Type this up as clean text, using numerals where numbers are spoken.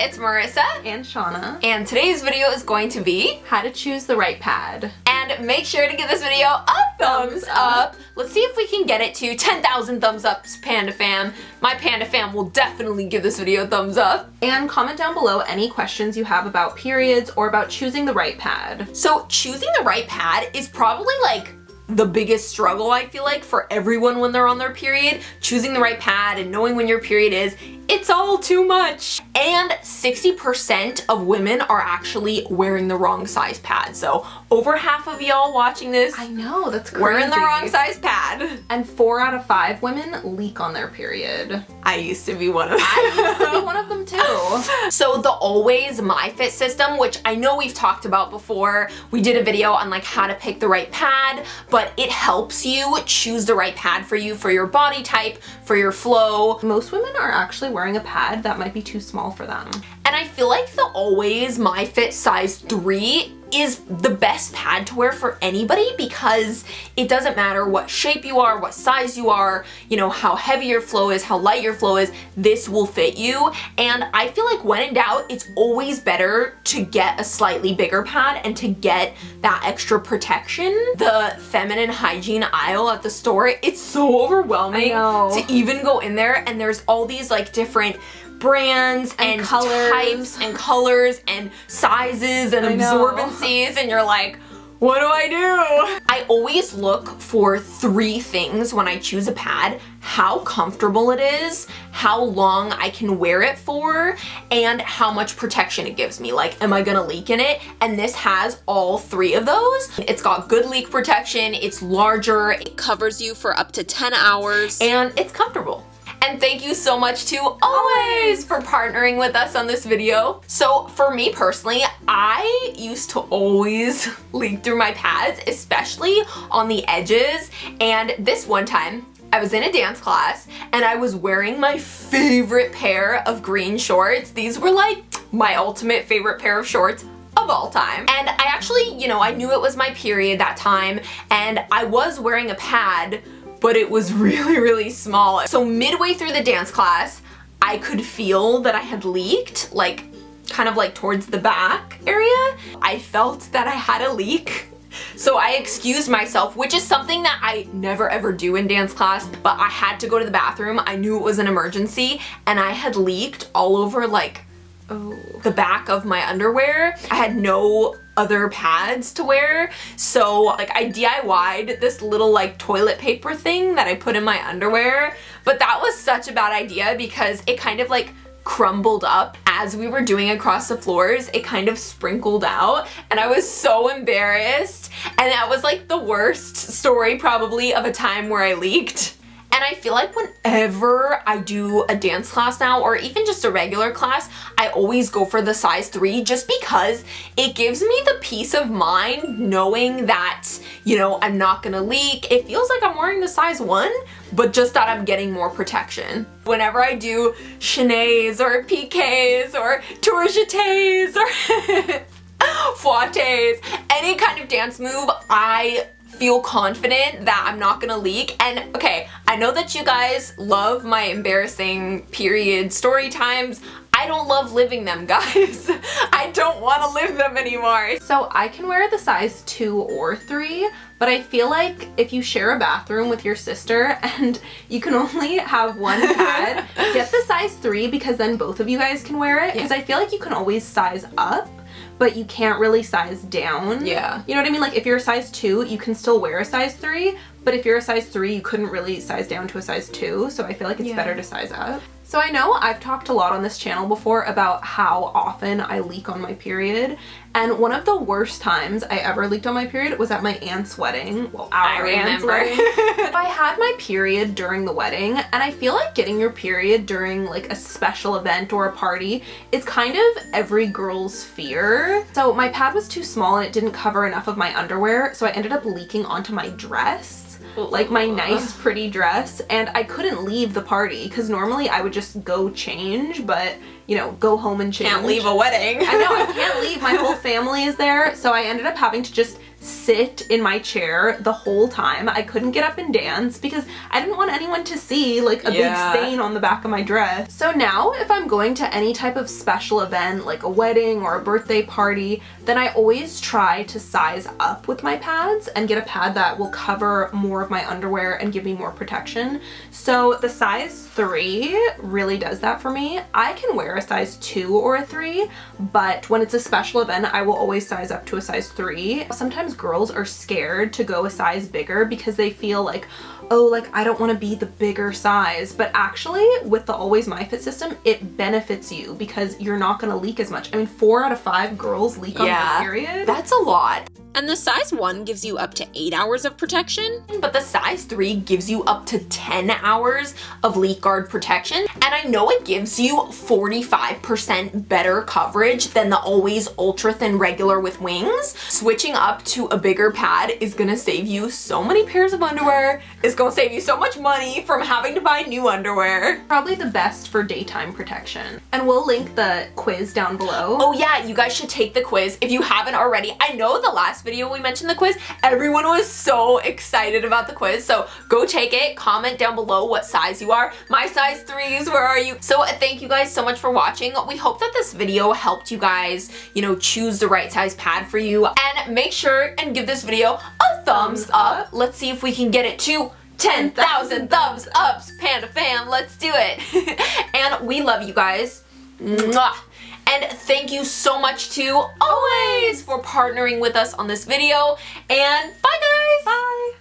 it's Marissa and Shauna, and today's video is going to be how to choose the right pad. And make sure to give this video a thumbs up. Let's see if we can get it to 10,000 thumbs ups, Panda Fam. My Panda Fam will definitely give this video a thumbs up. And comment down below any questions you have about periods or about choosing the right pad. So choosing the right pad is probably like the biggest struggle, I feel like, for everyone when they're on their period. Choosing the right pad and knowing when your period is, it's all too much. And 60% of women are actually wearing the wrong size pad. So over half of y'all watching this, I know, that's crazy. Wearing the wrong size pad. And 4 out of 5 women leak on their period. I used to be one of them. I used to be one of them too. So the Always MyFit system, which I know we've talked about before, we did a video on like how to pick the right pad, but it helps you choose the right pad for you, for your body type, for your flow. Most women are actually wearing a pad that might be too small for them. And I feel like the Always MyFit size 3 is the best pad to wear for anybody because it doesn't matter what shape you are, what size you are, you know, how heavy your flow is, how light your flow is, this will fit you. And I feel like when in doubt, it's always better to get a slightly bigger pad and to get that extra protection. The feminine hygiene aisle at the store, it's so overwhelming to even go in there, and there's all these like different brands and colors. Types and colors and sizes and absorbencies, and you're like, what do I do? I always look for 3 things when I choose a pad: how comfortable it is, how long I can wear it for, and how much protection it gives me. Like, am I gonna leak in it? And this has all 3 of those. It's got good leak protection, it's larger, it covers you for up to 10 hours, and it's comfortable. And thank you so much to Always for partnering with us on this video. So for me personally, I used to always leak through my pads, especially on the edges. And this one time, I was in a dance class and I was wearing my favorite pair of green shorts. These were like my ultimate favorite pair of shorts of all time. And I actually, you know, I knew it was my period that time and I was wearing a pad, but it was really, really small. So midway through the dance class, I could feel that I had leaked, like kind of like towards the back area. I felt that I had a leak. So I excused myself, which is something that I never ever do in dance class, but I had to go to the bathroom. I knew it was an emergency and I had leaked all over like the back of my underwear. I had no other pads to wear, so like I DIY'd this little like toilet paper thing that I put in my underwear, but that was such a bad idea because it kind of like crumbled up as we were doing across the floors. It kind of sprinkled out and I was so embarrassed, and that was like the worst story probably of a time where I leaked. And I feel like whenever I do a dance class now, or even just a regular class, I always go for the size 3 just because it gives me the peace of mind knowing that, you know, I'm not gonna leak. It feels like I'm wearing the size 1, but just that I'm getting more protection. Whenever I do chaînés or piqués or tourgetés or fouettes, any kind of dance move, I feel confident that I'm not gonna leak. And okay, I know that you guys love my embarrassing period story times. I don't love living them, guys. I don't want to live them anymore. So I can wear the size 2 or 3, but I feel like if you share a bathroom with your sister and you can only have one pad, get the size 3 because then both of you guys can wear it. Because I feel like you can always size up, but you can't really size down. Yeah. You know what I mean? Like if you're a size 2, you can still wear a size 3, but if you're a size 3, you couldn't really size down to a size 2, so I feel like it's better to size up. So I know I've talked a lot on this channel before about how often I leak on my period, and one of the worst times I ever leaked on my period was at my aunt's wedding. Well, our aunt's wedding. I had my period during the wedding, and I feel like getting your period during like a special event or a party is kind of every girl's fear. So my pad was too small and it didn't cover enough of my underwear, so I ended up leaking onto my dress. Like my nice pretty dress, and I couldn't leave the party because normally I would just go change, but you know, go home and change. Can't leave a wedding. I know, I can't leave. My whole family is there, so I ended up having to just sit in my chair the whole time. I couldn't get up and dance because I didn't want anyone to see like a big stain on the back of my dress. So now if I'm going to any type of special event like a wedding or a birthday party, then I always try to size up with my pads and get a pad that will cover more of my underwear and give me more protection. So the size 3 really does that for me. I can wear a size 2 or a 3, but when it's a special event, I will always size up to a size 3. Sometimes girls are scared to go a size bigger because they feel like, oh, like I don't want to be the bigger size. But actually with the Always My Fit system, it benefits you because you're not going to leak as much. I mean, 4 out of 5 girls leak on their period. That's a lot. And the size 1 gives you up to 8 hours of protection. But the size 3 gives you up to 10 hours of leak guard protection. And I know it gives you 45% better coverage than the Always Ultra Thin Regular with wings. Switching up to a bigger pad is gonna save you so many pairs of underwear. It's gonna save you so much money from having to buy new underwear. Probably the best for daytime protection. And we'll link the quiz down below. Oh yeah, you guys should take the quiz if you haven't already. I know the last video we mentioned the quiz, everyone was so excited about the quiz, so go take it. Comment down below what size you are. My size 3s, where are you? So thank you guys so much for watching. We hope that this video helped you guys, you know, choose the right size pad for you, and make sure and give this video a thumbs up. Let's see if we can get it to 10,000 thumbs ups. Panda fam, let's do it. And we love you guys. Mwah. And thank you so much to Always for partnering with us on this video. And bye guys! Bye!